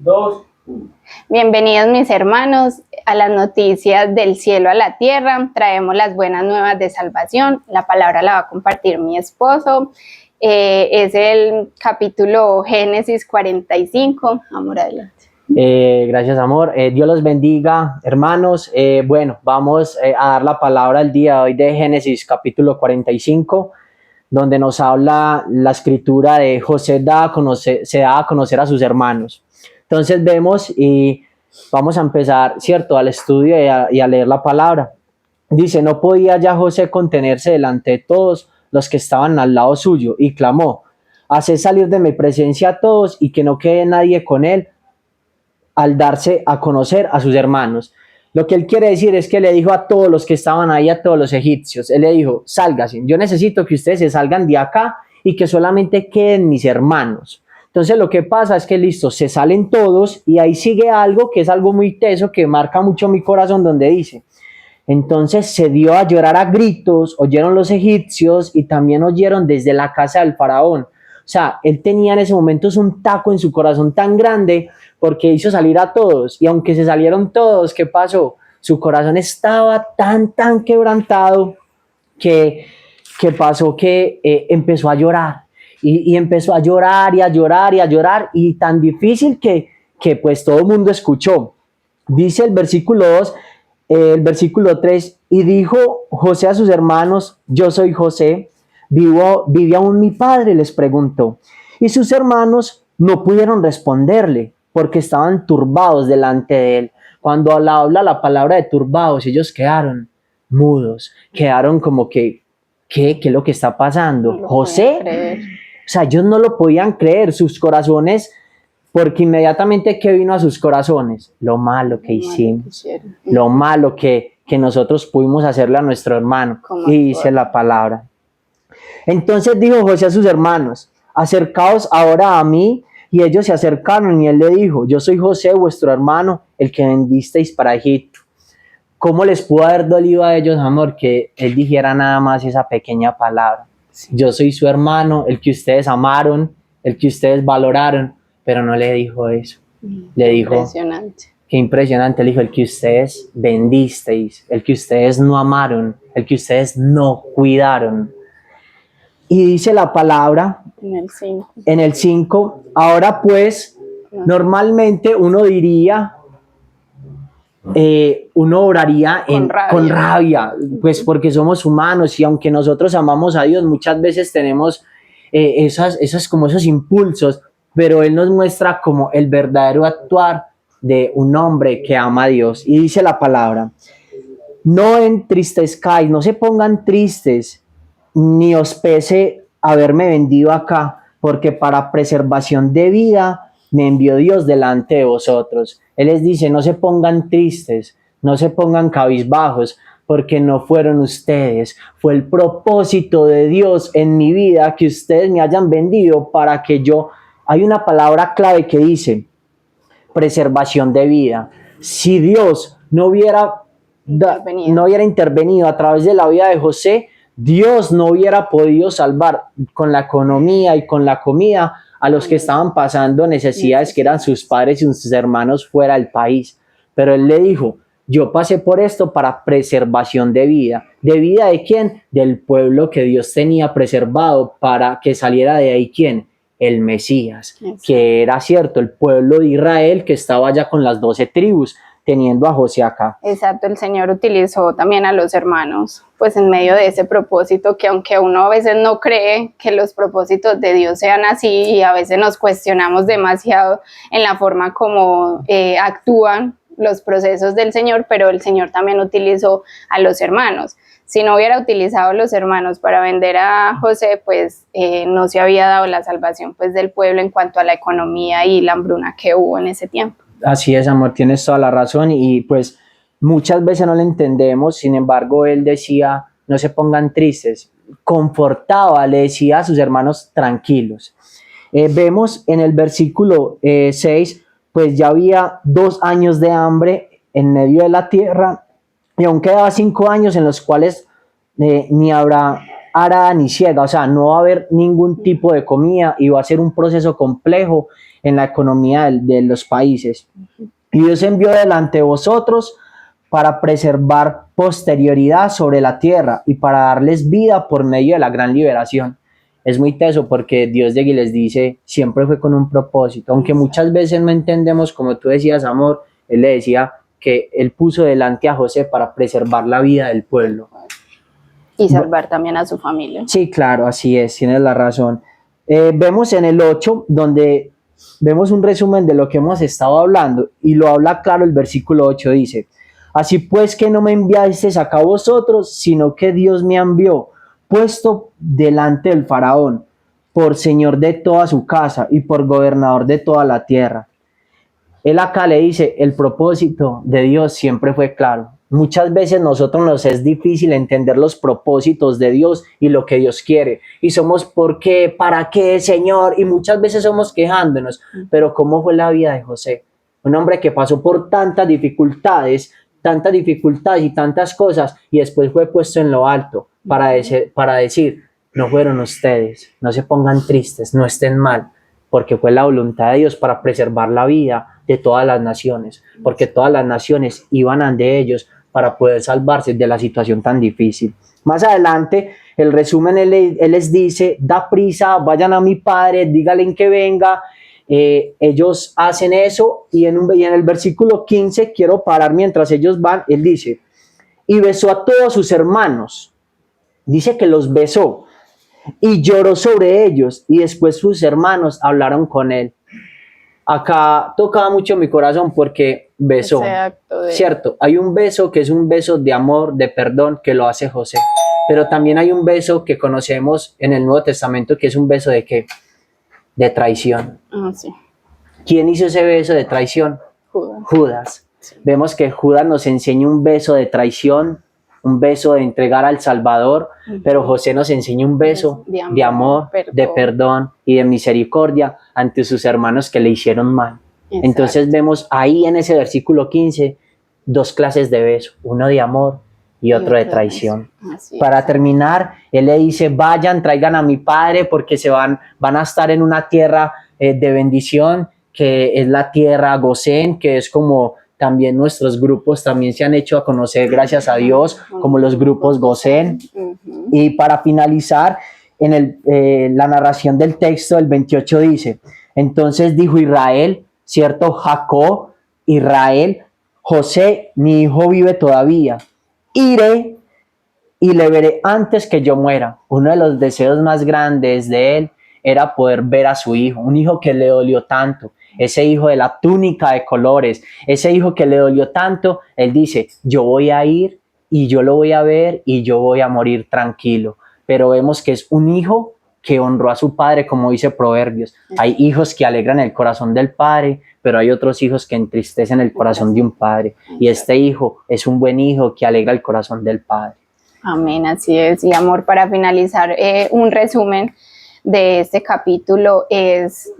2, 1. Bienvenidos mis hermanos a las noticias del cielo a la tierra. Traemos las buenas nuevas de salvación. La palabra la va a compartir mi esposo. Es el capítulo Génesis 45. Amor, adelante. Gracias, amor. Dios los bendiga, hermanos. Bueno, vamos a dar la palabra el día de hoy de Génesis capítulo 45, donde nos habla la escritura de José se da a conocer a sus hermanos. Entonces vemos y vamos a empezar, ¿cierto?, al estudio y a leer la palabra. Dice: no podía ya José contenerse delante de todos los que estaban al lado suyo y clamó: haced salir de mi presencia a todos y que no quede nadie con él, al darse a conocer a sus hermanos. Lo que él quiere decir es que le dijo a todos los que estaban ahí, a todos los egipcios, él le dijo: sálganse, yo necesito que ustedes se salgan de acá y que solamente queden mis hermanos. Entonces lo que pasa es que listo, se salen todos y ahí sigue algo que es algo muy teso, que marca mucho mi corazón, donde dice: entonces se dio a llorar a gritos, oyeron los egipcios y también oyeron desde la casa del faraón. O sea, él tenía en ese momento un taco en su corazón tan grande porque hizo salir a todos. Y aunque se salieron todos, ¿qué pasó? Su corazón estaba tan quebrantado que pasó que empezó a llorar. Y empezó a llorar y a llorar y a llorar. Y tan difícil que pues todo el mundo escuchó. Dice el versículo 2, el versículo 3, y dijo José a sus hermanos: yo soy José, ¿vive aún mi padre?, les preguntó. Y sus hermanos no pudieron responderle porque estaban turbados delante de él. Cuando habla la palabra de turbados, ellos quedaron mudos, quedaron como que, ¿qué es lo que está pasando? No José, o sea, ellos no lo podían creer, sus corazones, porque inmediatamente, ¿qué vino a sus corazones? Lo malo que hicimos, lo malo que nosotros pudimos hacerle a nuestro hermano. Y dice la palabra: entonces dijo José a sus hermanos: acercaos ahora a mí. Y ellos se acercaron y él le dijo: yo soy José, vuestro hermano, el que vendisteis para Egipto. ¿Cómo les pudo haber dolido a ellos, amor, que él dijera nada más esa pequeña palabra? Sí. Yo soy su hermano, el que ustedes amaron, el que ustedes valoraron, pero no le dijo eso. Le dijo: impresionante. Qué impresionante. Le dijo: el que ustedes vendisteis, el que ustedes no amaron, el que ustedes no cuidaron. Y dice la palabra en el 5, ahora pues, normalmente uno diría, uno oraría con rabia, pues porque somos humanos y aunque nosotros amamos a Dios, muchas veces tenemos esos impulsos, pero Él nos muestra como el verdadero actuar de un hombre que ama a Dios. Y dice la palabra: no entristezcáis, no se pongan tristes, ni os pese haberme vendido acá, porque para preservación de vida me envió Dios delante de vosotros. Él les dice: no se pongan tristes, no se pongan cabizbajos, porque no fueron ustedes, fue el propósito de Dios en mi vida que ustedes me hayan vendido para que yo... Hay una palabra clave que dice preservación de vida. Si Dios no hubiera intervenido a través de la vida de José, Dios no hubiera podido salvar con la economía y con la comida a los que estaban pasando necesidades, que eran sus padres y sus hermanos fuera del país. Pero él le dijo: yo pasé por esto para preservación de vida. ¿De vida de quién? Del pueblo que Dios tenía preservado para que saliera de ahí. ¿Quién? El Mesías, que era cierto, el pueblo de Israel, que estaba ya con las 12 tribus, teniendo a José acá. Exacto, el Señor utilizó también a los hermanos, pues en medio de ese propósito, que aunque uno a veces no cree que los propósitos de Dios sean así, y a veces nos cuestionamos demasiado en la forma como actúan los procesos del Señor, pero el Señor también utilizó a los hermanos. Si no hubiera utilizado a los hermanos para vender a José, pues no se había dado la salvación pues del pueblo en cuanto a la economía y la hambruna que hubo en ese tiempo. Así es, amor, tienes toda la razón y pues muchas veces no lo entendemos. Sin embargo, él decía: no se pongan tristes, confortaba, le decía a sus hermanos: tranquilos. Vemos en el versículo 6, pues ya había 2 años de hambre en medio de la tierra, y aún quedaba 5 años en los cuales ni habrá arada ni siega, o sea, no va a haber ningún tipo de comida y va a ser un proceso complejo en la economía de los países. Y Dios envió delante de vosotros para preservar posterioridad sobre la tierra y para darles vida por medio de la gran liberación. Es muy teso porque Dios llega y les dice, siempre fue con un propósito, aunque muchas veces no entendemos, como tú decías, amor, él le decía que él puso delante a José para preservar la vida del pueblo. Y salvar también a su familia. Sí, claro, así es, tienes la razón. Vemos en el 8, donde vemos un resumen de lo que hemos estado hablando, y lo habla claro el versículo 8, dice, así pues que no me enviasteis acá vosotros, sino que Dios me envió, puesto delante del faraón, por señor de toda su casa y por gobernador de toda la tierra. Él acá le dice, el propósito de Dios siempre fue claro. Muchas veces nosotros nos es difícil entender los propósitos de Dios y lo que Dios quiere. Y somos, ¿por qué? ¿Para qué, Señor? Y muchas veces somos quejándonos. Pero ¿cómo fue la vida de José? Un hombre que pasó por tantas dificultades y tantas cosas, y después fue puesto en lo alto para decir, no fueron ustedes, no se pongan tristes, no estén mal, porque fue la voluntad de Dios para preservar la vida de todas las naciones, porque todas las naciones iban ante ellos para poder salvarse de la situación tan difícil. Más adelante, el resumen, él les dice, da prisa, vayan a mi padre, díganle que venga. Ellos hacen eso, y en el versículo 15, quiero parar mientras ellos van, él dice, y besó a todos sus hermanos, dice que los besó, y lloró sobre ellos, y después sus hermanos hablaron con él. Acá tocaba mucho mi corazón porque besó, ¿cierto? Hay un beso que es un beso de amor, de perdón, que lo hace José, pero también hay un beso que conocemos en el Nuevo Testamento, que es un beso de ¿qué? De traición. Sí. ¿Quién hizo ese beso de traición? Judas. Sí. Vemos que Judas nos enseña un beso de traición, un beso de entregar al Salvador, pero José nos enseña un beso de amor, de perdón y de misericordia ante sus hermanos que le hicieron mal. Exacto. Entonces vemos ahí en ese versículo 15 dos clases de beso, uno de amor y otro de traición. Para terminar, él le dice, vayan, traigan a mi padre porque van a estar en una tierra de bendición, que es la tierra Gosén, que es como también nuestros grupos también se han hecho a conocer, gracias a Dios, como los grupos Gosén. Y para finalizar, en la narración del texto, el 28 dice, entonces dijo Israel, ¿cierto? Jacob, Israel, José, mi hijo vive todavía, iré y le veré antes que yo muera. Uno de los deseos más grandes de él era poder ver a su hijo, un hijo que le dolió tanto, ese hijo de la túnica de colores, ese hijo que le dolió tanto. Él dice, yo voy a ir y yo lo voy a ver y yo voy a morir tranquilo. Pero vemos que es un hijo que honró a su padre, como dice Proverbios. Hay hijos que alegran el corazón del padre, pero hay otros hijos que entristecen el corazón de un padre. Y este hijo es un buen hijo que alegra el corazón del padre. Amén, así es. Y amor, para finalizar, un resumen de este capítulo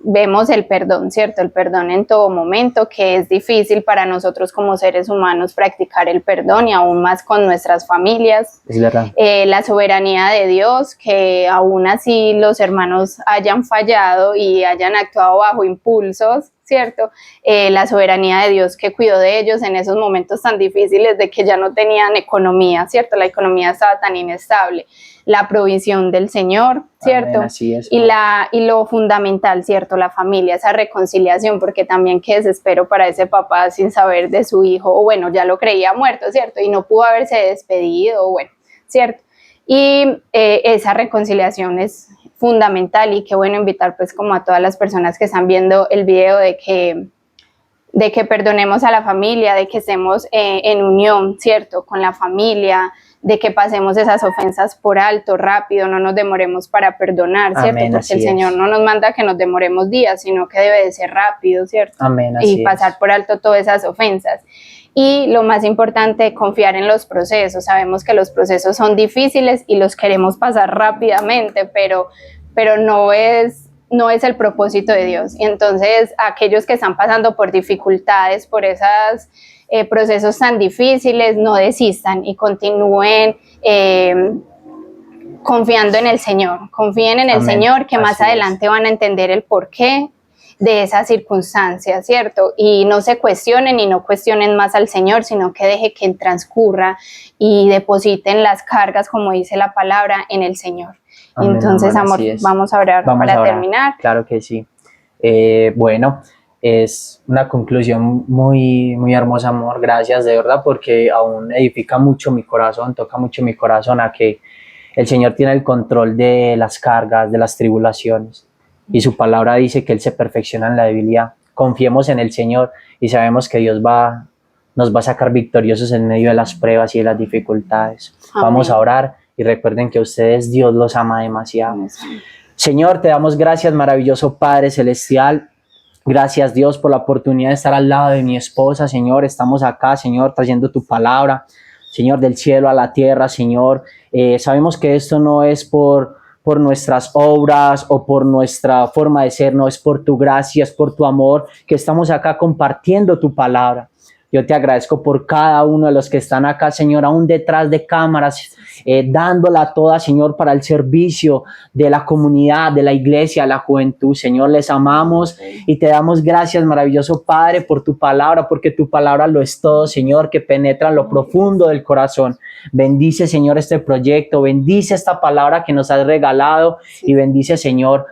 vemos el perdón, ¿cierto? El perdón en todo momento, que es difícil para nosotros como seres humanos practicar el perdón, y aún más con nuestras familias. Es verdad. La soberanía de Dios, que aún así los hermanos hayan fallado y hayan actuado bajo impulsos, ¿cierto? La soberanía de Dios que cuidó de ellos en esos momentos tan difíciles de que ya no tenían economía, ¿cierto? La economía estaba tan inestable. La provisión del Señor, ¿cierto? Amén, así es, y lo fundamental, ¿cierto? La familia, esa reconciliación, porque también qué desespero para ese papá sin saber de su hijo, o bueno, ya lo creía muerto, ¿cierto? Y no pudo haberse despedido, bueno, ¿cierto? Y esa reconciliación es fundamental, y qué bueno invitar pues como a todas las personas que están viendo el video de que perdonemos a la familia, de que estemos en unión, ¿cierto? Con la familia, de que pasemos esas ofensas por alto, rápido, no nos demoremos para perdonar, ¿cierto? Amén, porque el Señor no nos manda que nos demoremos días, sino que debe de ser rápido, ¿cierto? Amén, así y pasar por alto todas esas ofensas. Y lo más importante, confiar en los procesos. Sabemos que los procesos son difíciles y los queremos pasar rápidamente, pero no es el propósito de Dios. Y entonces aquellos que están pasando por dificultades, por esos procesos tan difíciles, no desistan y continúen confiando en el Señor. Confíen en el Señor, que más adelante van a entender el por qué de esas circunstancias, ¿cierto? Y no se cuestionen y no cuestionen más al Señor, sino que deje que transcurra y depositen las cargas, como dice la palabra, en el Señor. Amén, Entonces, amor, amor, así es. vamos a orar Vamos para a orar. terminar. Claro que sí. Bueno, es una conclusión muy, muy hermosa, amor. Gracias, de verdad, porque aún edifica mucho mi corazón, toca mucho mi corazón a que el Señor tiene el control de las cargas, de las tribulaciones. Y su palabra dice que Él se perfecciona en la debilidad. Confiemos en el Señor y sabemos que Dios nos va a sacar victoriosos en medio de las pruebas y de las dificultades. Amén. Vamos a orar y recuerden que ustedes Dios los ama demasiado. Amén. Señor, te damos gracias, maravilloso Padre Celestial. Gracias, Dios, por la oportunidad de estar al lado de mi esposa, Señor. Estamos acá, Señor, trayendo tu palabra, Señor, del cielo a la tierra, Señor. Sabemos que esto no es por nuestras obras o por nuestra forma de ser, no, es por tu gracia, es por tu amor que estamos acá compartiendo tu palabra. Yo te agradezco por cada uno de los que están acá, Señor, aún detrás de cámaras, dándola toda, Señor, para el servicio de la comunidad, de la iglesia, la juventud. Señor, les amamos y te damos gracias, maravilloso Padre, por tu palabra, porque tu palabra lo es todo, Señor, que penetra en lo profundo del corazón. Bendice, Señor, este proyecto, bendice esta palabra que nos has regalado y bendice, Señor,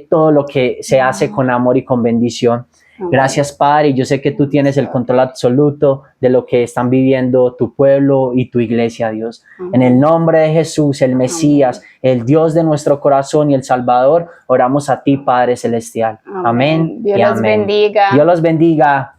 todo lo que se hace con amor y con bendición. Gracias, Padre, y yo sé que tú tienes el control absoluto de lo que están viviendo tu pueblo y tu iglesia, Dios. En el nombre de Jesús, el Mesías, el Dios de nuestro corazón y el Salvador, oramos a ti, Padre Celestial. Amén. Dios los bendiga. Dios los bendiga.